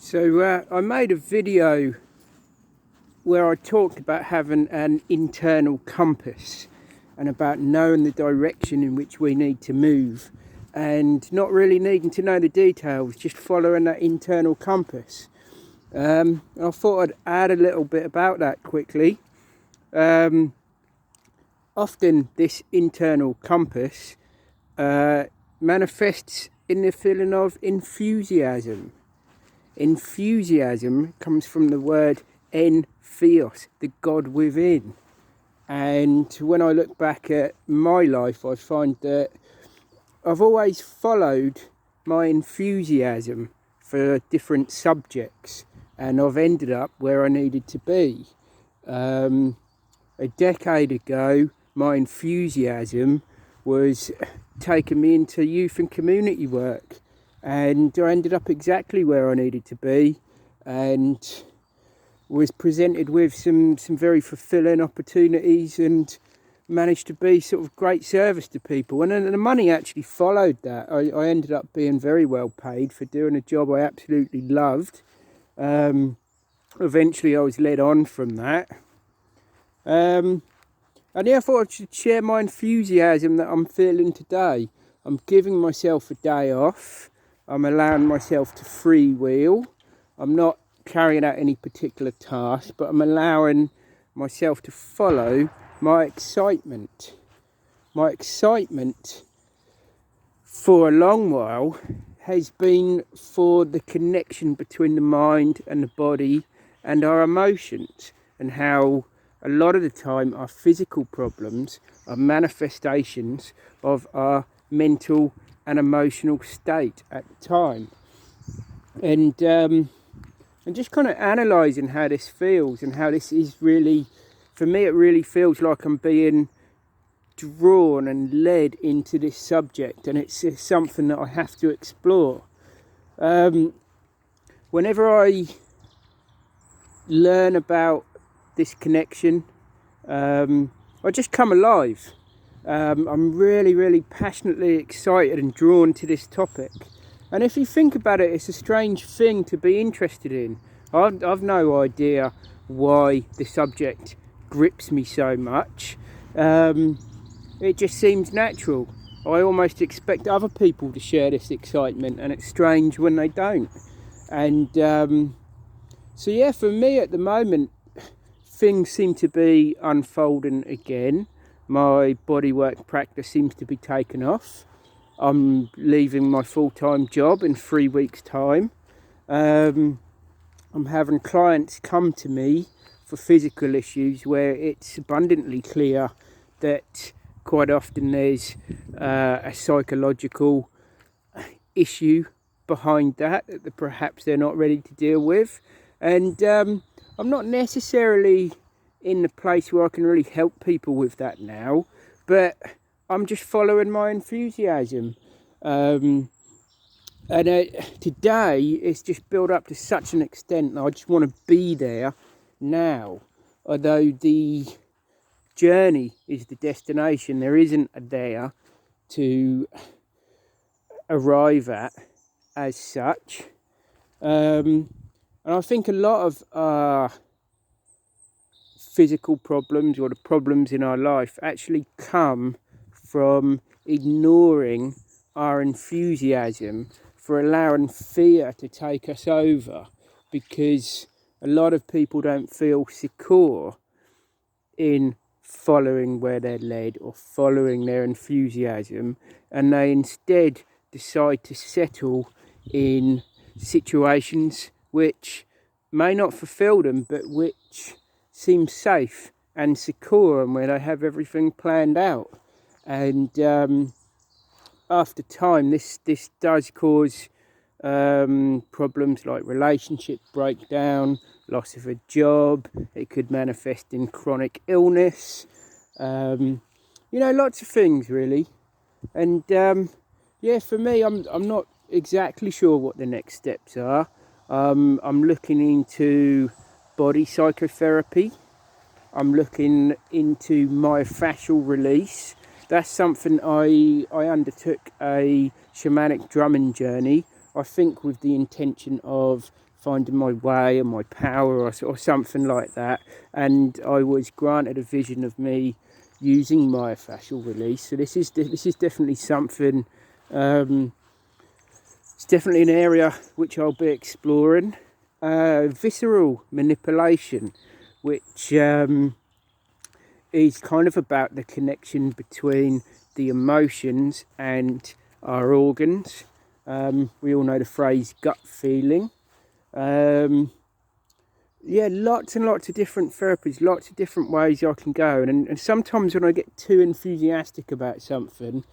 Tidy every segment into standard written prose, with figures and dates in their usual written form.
So I made a video where I talked about having an internal compass and about knowing the direction in which we need to move and not really needing to know the details, just following that internal compass. I thought I'd add a little bit about that quickly. Often this internal compass manifests in the feeling of enthusiasm. Enthusiasm comes from the word entheos, the God within. And when I look back at my life, I find that I've always followed my enthusiasm for different subjects, and I've ended up where I needed to be. A decade ago, my enthusiasm was taking me into youth and community work, and I ended up exactly where I needed to be and was presented with some very fulfilling opportunities and managed to be sort of great service to people. And then the money actually followed that. I ended up being very well paid for doing a job I absolutely loved. Eventually I was led on from that. And yeah, I thought I should share my enthusiasm that I'm feeling today. I'm giving myself a day off. I'm allowing myself to freewheel. I'm not carrying out any particular task, but I'm allowing myself to follow my excitement. My excitement for a long while has been for the connection between the mind and the body and our emotions, and how a lot of the time our physical problems are manifestations of our mental and emotional state at the time. And just kind of analysing how this feels and how this is really, for me it really feels like I'm being drawn and led into this subject, and it's something that I have to explore. Whenever I learn about this connection, I just come alive. I'm really passionately excited and drawn to this topic. And if you think about it, it's a strange thing to be interested in. I've no idea why the subject grips me so much. It just seems natural. I almost expect other people to share this excitement, and it's strange when they don't. And so yeah, for me at the moment, things seem to be unfolding again. My bodywork practice seems to be taking off. I'm leaving my full-time job in 3 weeks' time. I'm having clients come to me for physical issues where it's abundantly clear that quite often there's a psychological issue behind that perhaps they're not ready to deal with. And I'm not necessarily in the place where I can really help people with that now, but I'm just following my enthusiasm. And today it's just built up to such an extent that I just want to be there now. Although the journey is the destination, there isn't a there to arrive at as such. And I think a lot of our physical problems, or the problems in our life, actually come from ignoring our enthusiasm, for allowing fear to take us over, because a lot of people don't feel secure in following where they're led or following their enthusiasm, and they instead decide to settle in situations which may not fulfill them, but which seem safe and secure, and where they have everything planned out. And after time, this does cause problems like relationship breakdown, loss of a job. It could manifest in chronic illness. Lots of things really. And yeah, for me, I'm not exactly sure what the next steps are. I'm looking into body psychotherapy. I'm looking into myofascial release. That's something I undertook a shamanic drumming journey, I think with the intention of finding my way and my power, or something like that. And I was granted a vision of me using myofascial release. So this is definitely something. It's definitely an area which I'll be exploring. Visceral manipulation, which is kind of about the connection between the emotions and our organs. We all know the phrase gut feeling. Yeah, lots and lots of different therapies, lots of different ways I can go. And sometimes when I get too enthusiastic about something,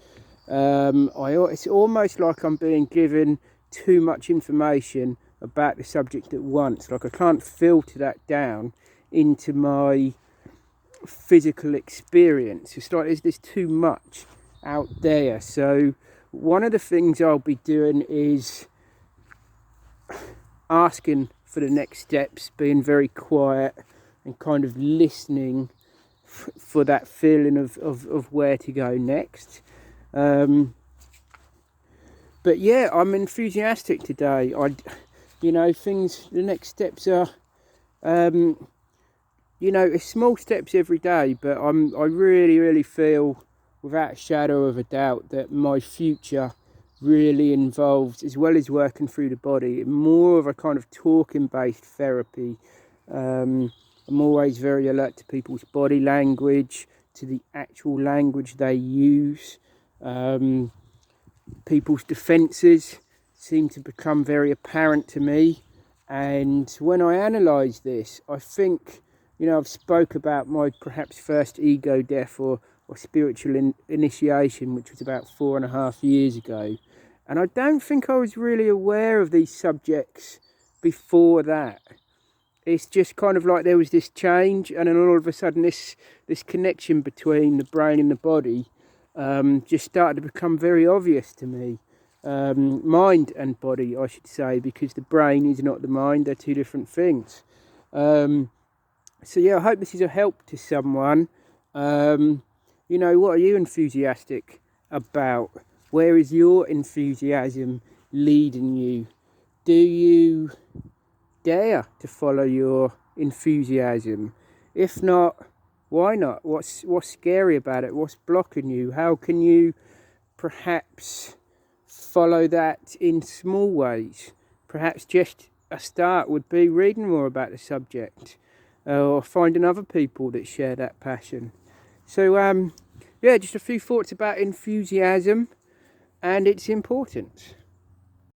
it's almost like I'm being given too much information about the subject at once. Like I can't filter that down into my physical experience. It's like there's too much out there. So one of the things I'll be doing is asking for the next steps, being very quiet and kind of listening for that feeling of where to go next. But yeah, I'm enthusiastic today. The next steps are, it's small steps every day, but I really, really feel without a shadow of a doubt that my future really involves, as well as working through the body, more of a kind of talking based therapy. I'm always very alert to people's body language, to the actual language they use. People's defences seem to become very apparent to me, and when I analyse this, I think, I've spoke about my perhaps first ego death or spiritual initiation, which was about 4.5 years ago. And I don't think I was really aware of these subjects before that. It's just kind of like there was this change, and then all of a sudden this connection between the brain and the body just started to become very obvious to me. Mind and body, I should say, because the brain is not the mind, they're two different things. So yeah, I hope this is a help to someone. What are you enthusiastic about? Where is your enthusiasm leading you? Do you dare to follow your enthusiasm? If not, why not? What's scary about it? What's blocking you? How can you perhaps follow that in small ways? Perhaps just a start would be reading more about the subject, or finding other people that share that passion. So just a few thoughts about enthusiasm and its importance.